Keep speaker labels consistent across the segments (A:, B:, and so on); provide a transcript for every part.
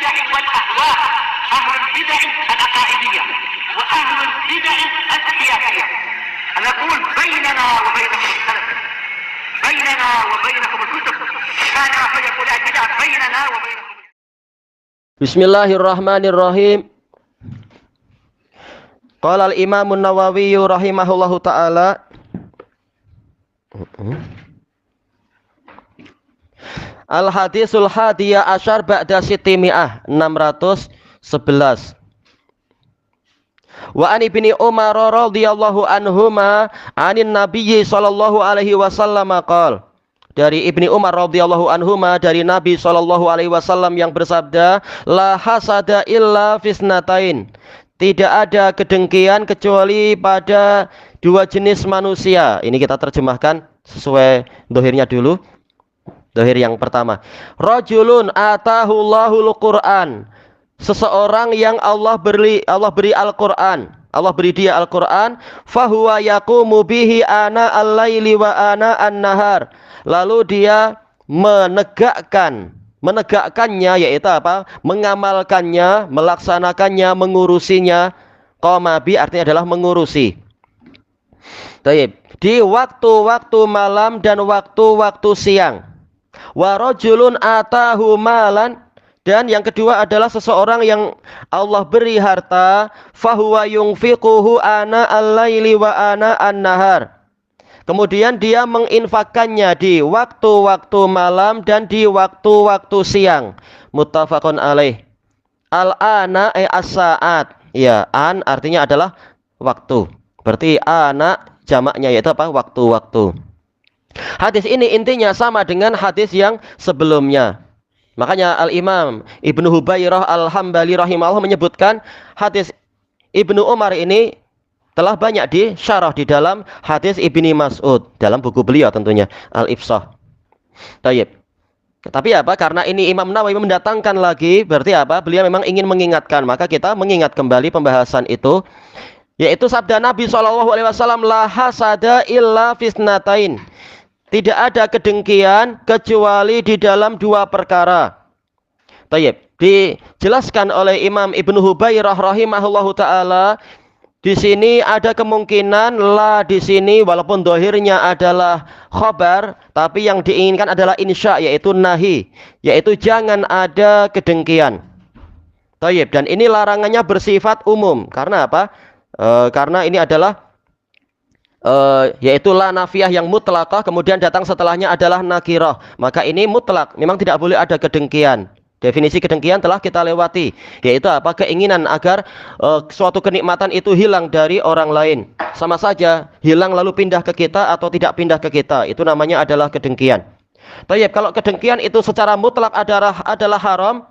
A: البدع والأهواء، أهل البدع العقائدية وأهل البدع السياسية. نقول بيننا وبينكم السلف، بيننا وبينكم الكتب، كان فيقول البدع بيننا وبينكم.
B: Bismillahirrahmanirrahim. Qala al-Imam an-Nawawi rahimahullahu taala. Al-hadisul hadiyah asyar ba'da sitimi'ah 611. Wa an ibni Umar radhiyallahu anhuma anin nabiyyi sallallahu alaihi wasallam qala. Dari Ibni Umar radhiyallahu anhuma dari Nabi sallallahu alaihi wasallam yang bersabda, la hasada illa fisnatain. Tidak ada kedengkian kecuali pada dua jenis manusia. Ini kita terjemahkan sesuai dohirnya dulu. Dohir yang pertama, rajulun atahullahul Qur'an. Seseorang yang Allah beri Al-Qur'an. Allah beri dia Al-Qur'an, fahuwa yaqumu bihi ana al-laili wa ana an-nahar. Lalu dia menegakkannya, yaitu apa? Mengamalkannya, melaksanakannya, mengurusinya. Qamabi artinya adalah mengurusi. Baik, di waktu-waktu malam dan waktu-waktu siang. Wa rajulun atahu malan, dan yang kedua adalah seseorang yang Allah beri harta, fahuwa yunfiquhu ana al-laili wa ana an-nahar. Kemudian dia menginfakkannya di waktu-waktu malam dan di waktu-waktu siang. Muttafaqun alaih. Al-ana as-saat. Ya, an artinya adalah waktu. Berarti ana jamaknya yaitu apa? Waktu-waktu. Hadis ini intinya sama dengan hadis yang sebelumnya. Makanya Al-Imam Ibnu Hubairah Al-Hambali rahimahullah menyebutkan hadis Ibnu Umar ini telah banyak disyarah di dalam hadis Ibni Mas'ud, dalam buku beliau tentunya Al-Ifsah. Tayyib. Tapi apa? Karena ini Imam Nawawi mendatangkan lagi, berarti apa? Beliau memang ingin mengingatkan, maka kita mengingat kembali pembahasan itu, yaitu sabda Nabi SAW, la hasada illa fisnatain. Tidak ada kedengkian kecuali di dalam dua perkara. Tayyib. Dijelaskan oleh Imam Ibnu Hubairah rahimahullahu taala, di sini ada kemungkinan la di sini walaupun dohirnya adalah khobar, tapi yang diinginkan adalah insya, yaitu nahi, yaitu jangan ada kedengkian. Tayyib. Dan ini larangannya bersifat umum. Karena apa? Karena ini adalah yaitu la nafiyah yang mutlaqah, kemudian datang setelahnya adalah nakirah. Maka ini mutlak, memang tidak boleh ada kedengkian. Definisi kedengkian telah kita lewati, yaitu apa? Keinginan agar suatu kenikmatan itu hilang dari orang lain. Sama saja hilang lalu pindah ke kita atau tidak pindah ke kita, itu namanya adalah kedengkian. Tayyib, kalau kedengkian itu secara mutlak adalah haram,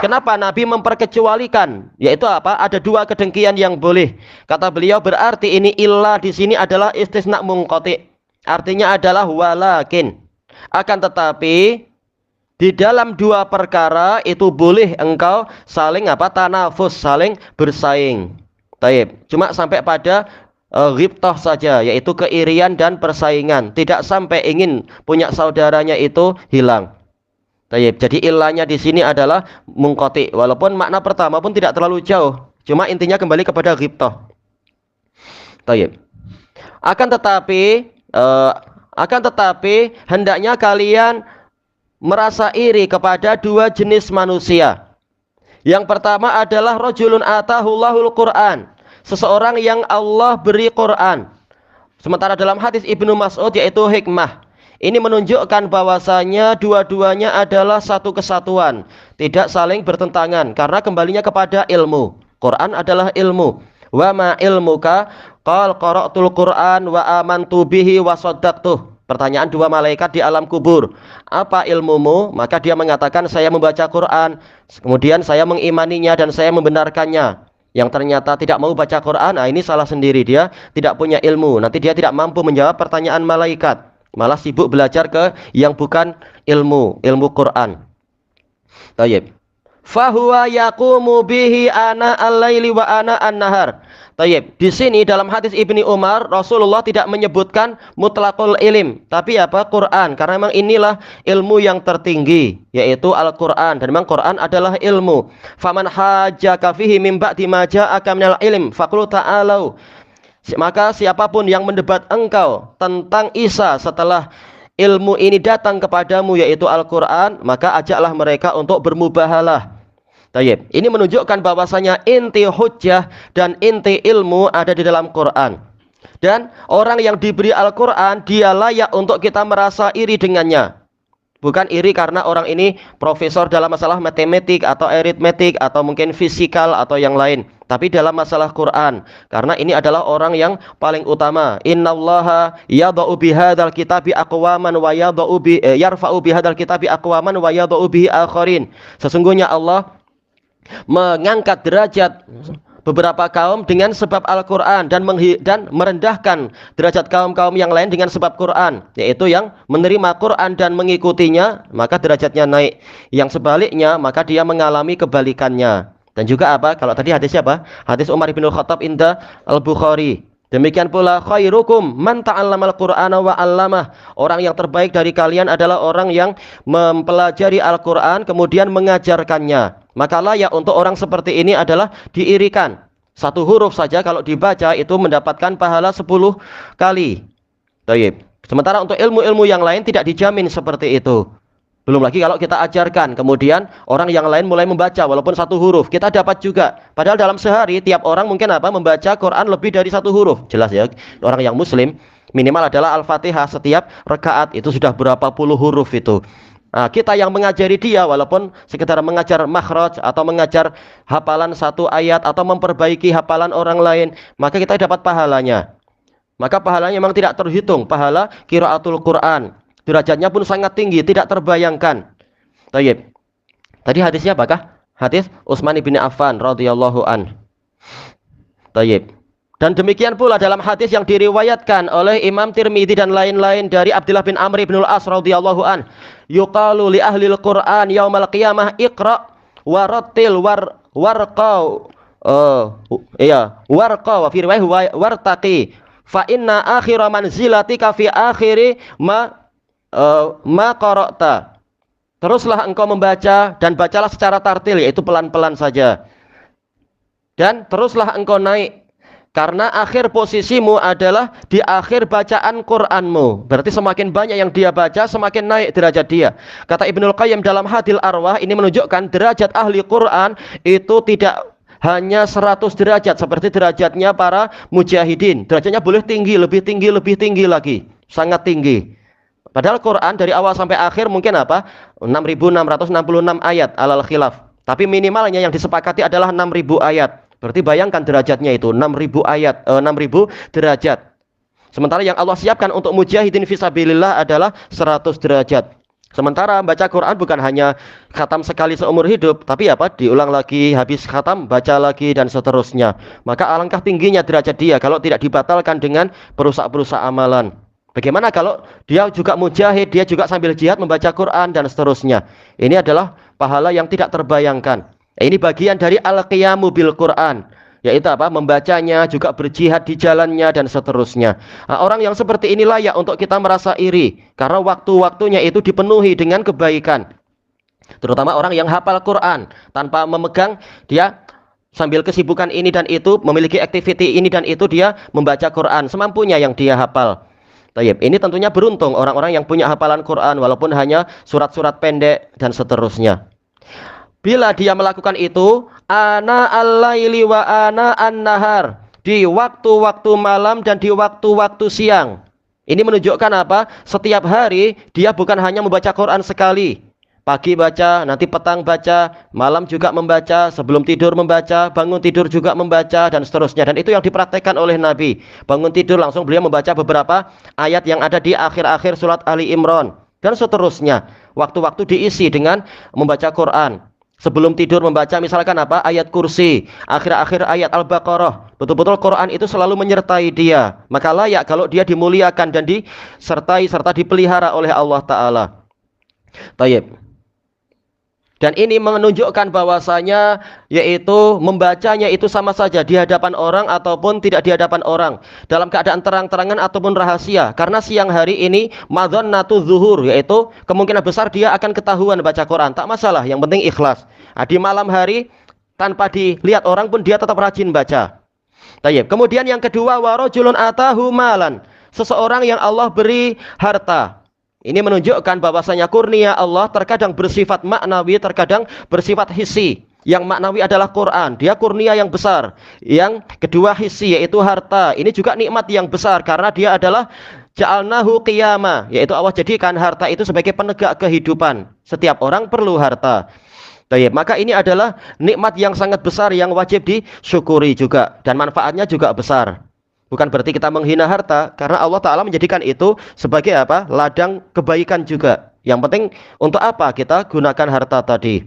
B: kenapa Nabi memperkecualikan? Yaitu apa? Ada dua kedengkian yang boleh. Kata beliau, berarti ini illa di sini adalah istisna munqati. Artinya adalah walakin. Akan tetapi di dalam dua perkara itu boleh engkau saling apa? Tanafus, saling bersaing. Taib. Cuma sampai pada ghibtah saja, yaitu keirian dan persaingan. Tidak sampai ingin punya saudaranya itu hilang. Taib. Jadi ilahnya di sini adalah mungqati. Walaupun makna pertama pun tidak terlalu jauh. Cuma intinya kembali kepada ghibtah. Taib. Akan tetapi hendaknya kalian merasa iri kepada dua jenis manusia. Yang pertama adalah rajulun atahullahul Qur'an. Seseorang yang Allah beri Qur'an. Sementara dalam hadis Ibnu Mas'ud yaitu hikmah. Ini menunjukkan bahwasanya dua-duanya adalah satu kesatuan, tidak saling bertentangan karena kembalinya kepada ilmu. Quran adalah ilmu. Wa ma ilmuka? Qal qara'tul Qur'an wa amantu bihi wa shaddaqtuh. Pertanyaan dua malaikat di alam kubur. Apa ilmumu? Maka dia mengatakan, saya membaca Quran, kemudian saya mengimaninya dan saya membenarkannya. Yang ternyata tidak mau baca Quran, nah ini salah sendiri, dia tidak punya ilmu. Nanti dia tidak mampu menjawab pertanyaan malaikat, malah sibuk belajar ke yang bukan ilmu Quran. Tayyib. Fahuwa yaqumu bihi ana al-laili wa ana an-nahar. Tayyib. Di sini dalam hadis Ibni Umar, Rasulullah tidak menyebutkan mutlaqul ilim, tapi apa? Quran. Karena memang inilah ilmu yang tertinggi, yaitu Al-Quran. Dan memang Quran adalah ilmu. Faman hajjaka fihi min ba'di ma ja'aka minal ilm, faqul ta'alau. Maka siapapun yang mendebat engkau tentang Isa setelah ilmu ini datang kepadamu, yaitu Al-Quran, maka ajaklah mereka untuk bermubahalah. Tayyib. Ini menunjukkan bahwasanya inti hujjah dan inti ilmu ada di dalam Quran. Dan orang yang diberi Al-Quran, dia layak untuk kita merasa iri dengannya. Bukan iri karena orang ini profesor dalam masalah matematik atau aritmetik atau mungkin fisikal atau yang lain. Tapi dalam masalah Quran, karena ini adalah orang yang paling utama. Innallaha yada'u bihadzal kitabi aqwaman wa yarfa'u bihadzal kitabi aqwaman wa yada'u bihi akharin. Sesungguhnya Allah mengangkat derajat beberapa kaum dengan sebab Al-Quran dan merendahkan derajat kaum-kaum yang lain dengan sebab Quran, yaitu yang menerima Quran dan mengikutinya, maka derajatnya naik. Yang sebaliknya, maka dia mengalami kebalikannya. Dan juga apa? Kalau tadi hadisnya apa? Hadis Umar bin Khattab inda Al-Bukhari. Demikian pula khairukum man ta'allamal Qur'ana wa 'allamah. Orang yang terbaik dari kalian adalah orang yang mempelajari Al-Qur'an kemudian mengajarkannya. Maka layak untuk orang seperti ini adalah diirikan. Satu huruf saja kalau dibaca itu mendapatkan pahala 10 kali. Baik. Sementara untuk ilmu-ilmu yang lain tidak dijamin seperti itu. Belum lagi kalau kita ajarkan, kemudian orang yang lain mulai membaca walaupun satu huruf, kita dapat juga. Padahal dalam sehari tiap orang mungkin apa? Membaca Quran lebih dari satu huruf. Jelas ya, orang yang muslim minimal adalah Al-Fatihah setiap rakaat, itu sudah berapa puluh huruf itu. Nah, kita yang mengajari dia walaupun sekedar mengajar makhraj atau mengajar hafalan satu ayat atau memperbaiki hafalan orang lain, maka kita dapat pahalanya. Maka pahalanya memang tidak terhitung, pahala qiraatul Quran. Derajatnya pun sangat tinggi, tidak terbayangkan. Tayyib. Tadi hadisnya apakah? Hadis Utsman bin Affan radhiyallahu an. Tayyib. Dan demikian pula dalam hadis yang diriwayatkan oleh Imam Tirmidzi dan lain-lain dari Abdullah bin Amr bin Al-As radhiyallahu an. Yuqalu li ahlil Qur'an yaumal qiyamah iqra warattil warqa warqa wa fi riwayah wartaqi fa inna akhira manzilatika fi akhiri ma qara'ta. Teruslah engkau membaca dan bacalah secara tartil, yaitu pelan-pelan saja. Dan teruslah engkau naik karena akhir posisimu adalah di akhir bacaan Qur'anmu. Berarti semakin banyak yang dia baca, semakin naik derajat dia. Kata Ibnul Qayyim dalam Hadil Arwah, ini menunjukkan derajat ahli Qur'an itu tidak hanya 100 derajat seperti derajatnya para mujahidin. Derajatnya boleh tinggi, lebih tinggi lagi. Sangat tinggi. Padahal Quran dari awal sampai akhir mungkin apa? 6.666 ayat alal khilaf. Tapi minimalnya yang disepakati adalah 6.000 ayat. Berarti bayangkan derajatnya itu 6.000 ayat, 6.000 derajat. Sementara yang Allah siapkan untuk mujahidin fisabilillah adalah 100 derajat. Sementara baca Quran bukan hanya khatam sekali seumur hidup, tapi apa? Diulang lagi, habis khatam baca lagi dan seterusnya. Maka alangkah tingginya derajat dia kalau tidak dibatalkan dengan perusak-perusak amalan. Bagaimana kalau dia juga mujahid, dia juga sambil jihad membaca Quran dan seterusnya. Ini adalah pahala yang tidak terbayangkan. Ini bagian dari al-qiyamu bil Quran, yaitu apa? Membacanya, juga berjihad di jalannya dan seterusnya. Nah, orang yang seperti ini layak untuk kita merasa iri karena waktu-waktunya itu dipenuhi dengan kebaikan. Terutama orang yang hafal Quran tanpa memegang, dia sambil kesibukan ini dan itu, memiliki aktiviti ini dan itu, dia membaca Quran semampunya yang dia hafal. Tayyib. Ini tentunya beruntung orang-orang yang punya hafalan Quran walaupun hanya surat-surat pendek dan seterusnya. Bila dia melakukan itu, ana al-laili wa ana an-nahar, di waktu-waktu malam dan di waktu-waktu siang. Ini menunjukkan apa? Setiap hari dia bukan hanya membaca Quran sekali. Pagi baca, nanti petang baca, malam juga membaca, sebelum tidur membaca, bangun tidur juga membaca, dan seterusnya. Dan itu yang dipraktekkan oleh Nabi. Bangun tidur langsung beliau membaca beberapa ayat yang ada di akhir-akhir surat Ali Imran. Dan seterusnya. Waktu-waktu diisi dengan membaca Quran. Sebelum tidur membaca misalkan apa? Ayat kursi, akhir-akhir ayat Al-Baqarah. Betul-betul Quran itu selalu menyertai dia. Maka layak kalau dia dimuliakan dan disertai serta dipelihara oleh Allah Ta'ala. Tayyib. Dan ini menunjukkan bahwasanya yaitu membacanya itu sama saja di hadapan orang ataupun tidak di hadapan orang, dalam keadaan terang-terangan ataupun rahasia. Karena siang hari ini madzannatu zuhur, yaitu kemungkinan besar dia akan ketahuan baca Quran, tak masalah, yang penting ikhlas. Nah, di malam hari tanpa dilihat orang pun dia tetap rajin baca. Tayyib. Kemudian yang kedua, warajulun atahu malan, seseorang yang Allah beri harta. Ini menunjukkan bahwasanya kurnia Allah terkadang bersifat maknawi, terkadang bersifat hissi. Yang maknawi adalah Quran, dia kurnia yang besar. Yang kedua hissi, yaitu harta. Ini juga nikmat yang besar karena dia adalah ja'alnahu qiyama, yaitu Allah jadikan harta itu sebagai penegak kehidupan. Setiap orang perlu harta. Maka ini adalah nikmat yang sangat besar yang wajib disyukuri juga, dan manfaatnya juga besar. Bukan berarti kita menghina harta, karena Allah Ta'ala menjadikan itu sebagai apa? Ladang kebaikan juga. Yang penting untuk apa kita gunakan harta tadi.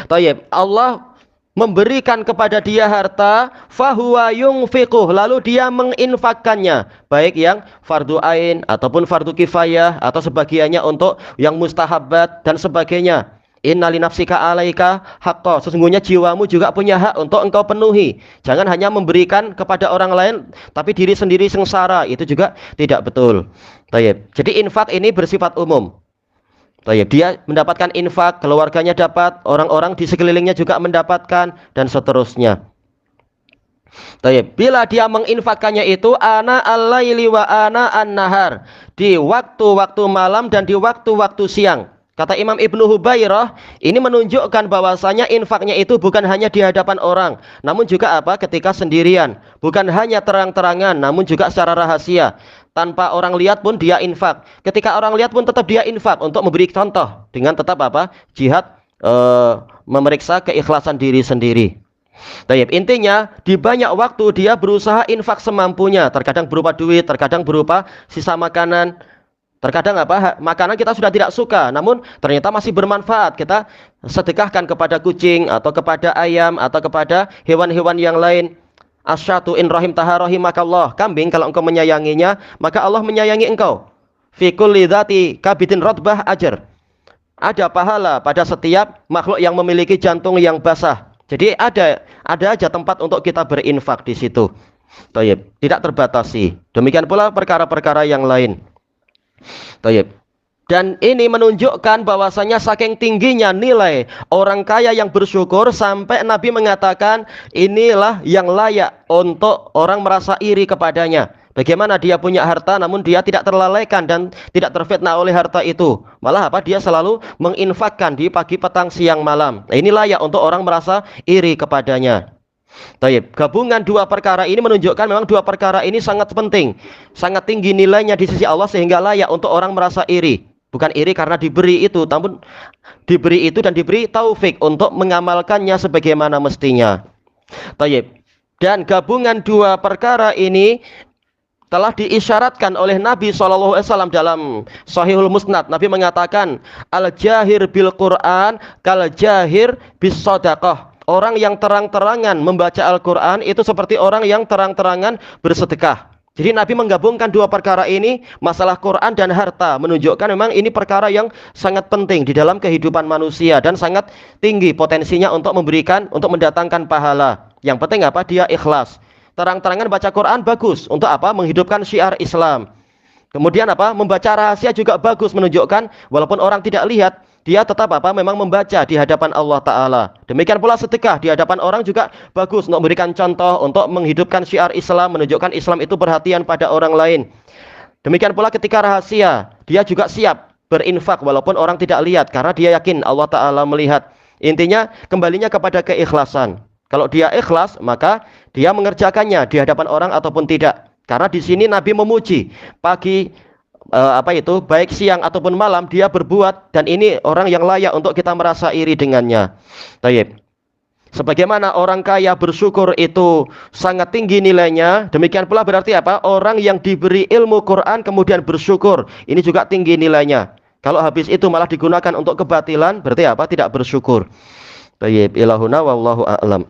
B: Tayyib. Allah memberikan kepada dia harta, fahuwa yunfiquh, lalu dia menginfakkannya, baik yang fardu ain ataupun fardu kifayah, atau sebagiannya untuk yang mustahabat dan sebagainya. Inna li nafsika alaika haqqo, sesungguhnya jiwamu juga punya hak untuk engkau penuhi. Jangan hanya memberikan kepada orang lain tapi diri sendiri sengsara, itu juga tidak betul. Tayyib. Jadi infak ini bersifat umum. Tayyib. Dia mendapatkan infak, keluarganya dapat, orang-orang di sekelilingnya juga mendapatkan, dan seterusnya. Tayyib. Bila dia menginfakkannya itu ana al-laili wa ana an-nahar, di waktu-waktu malam dan di waktu-waktu siang. Kata Imam Ibnu Hubairah, ini menunjukkan bahwasanya infaknya itu bukan hanya di hadapan orang, namun juga apa? Ketika sendirian. Bukan hanya terang-terangan, namun juga secara rahasia. Tanpa orang lihat pun dia infak. Ketika orang lihat pun tetap dia infak untuk memberi contoh dengan tetap apa? Jihad, memeriksa keikhlasan diri sendiri. Tayyib. Intinya di banyak waktu dia berusaha infak semampunya, terkadang berupa duit, terkadang berupa sisa makanan. Terkadang apa? Makanan kita sudah tidak suka, namun ternyata masih bermanfaat. Kita sedekahkan kepada kucing atau kepada ayam atau kepada hewan-hewan yang lain. Asyatu in rahim taharohimakallah. Kambing kalau engkau menyayanginya, maka Allah menyayangi engkau. Fi kulli dzati kabitin rotbah ajar. Ada pahala pada setiap makhluk yang memiliki jantung yang basah. Jadi ada aja tempat untuk kita berinfak di situ. Tayyib. Tidak terbatasi. Demikian pula perkara-perkara yang lain. Tayyib. Dan ini menunjukkan bahwasanya saking tingginya nilai orang kaya yang bersyukur sampai Nabi mengatakan inilah yang layak untuk orang merasa iri kepadanya. Bagaimana dia punya harta namun dia tidak terlalaikan dan tidak terfitnah oleh harta itu. Malah apa? Dia selalu menginfakkan di pagi, petang, siang, malam. Nah, ini layak untuk orang merasa iri kepadanya. Tayyib. Gabungan dua perkara ini menunjukkan memang dua perkara ini sangat penting, sangat tinggi nilainya di sisi Allah sehingga layak untuk orang merasa iri. Bukan iri karena diberi itu, namun diberi itu dan diberi taufik untuk mengamalkannya sebagaimana mestinya. Tayyib. Dan gabungan dua perkara ini telah diisyaratkan oleh Nabi SAW dalam Sahihul Musnad. Nabi mengatakan al-jahir bil Quran kal jahir bis shadaqah. Orang yang terang-terangan membaca Al-Quran itu seperti orang yang terang-terangan bersedekah. Jadi Nabi menggabungkan dua perkara ini, masalah Quran dan harta, menunjukkan memang ini perkara yang sangat penting di dalam kehidupan manusia dan sangat tinggi potensinya untuk memberikan, untuk mendatangkan pahala. Yang penting apa? Dia ikhlas. Terang-terangan baca Quran bagus. Untuk apa? Menghidupkan syiar Islam. Kemudian apa? Membaca rahasia juga bagus, menunjukkan walaupun orang tidak lihat, dia tetap apa? Memang membaca di hadapan Allah Ta'ala. Demikian pula sedekah di hadapan orang juga bagus untuk memberikan contoh, untuk menghidupkan syiar Islam, menunjukkan Islam itu perhatian pada orang lain. Demikian pula ketika rahasia, dia juga siap berinfak walaupun orang tidak lihat, karena dia yakin Allah Ta'ala melihat. Intinya kembalinya kepada keikhlasan. Kalau dia ikhlas, maka dia mengerjakannya di hadapan orang ataupun tidak. Karena di sini Nabi memuji pagi, baik siang ataupun malam dia berbuat, dan ini orang yang layak untuk kita merasa iri dengannya. Tayyib. Sebagaimana orang kaya bersyukur itu sangat tinggi nilainya, demikian pula berarti apa? Orang yang diberi ilmu Quran kemudian bersyukur, ini juga tinggi nilainya. Kalau habis itu malah digunakan untuk kebatilan, berarti apa? Tidak bersyukur. Tayyib. Ilahuna wallahu a'lam.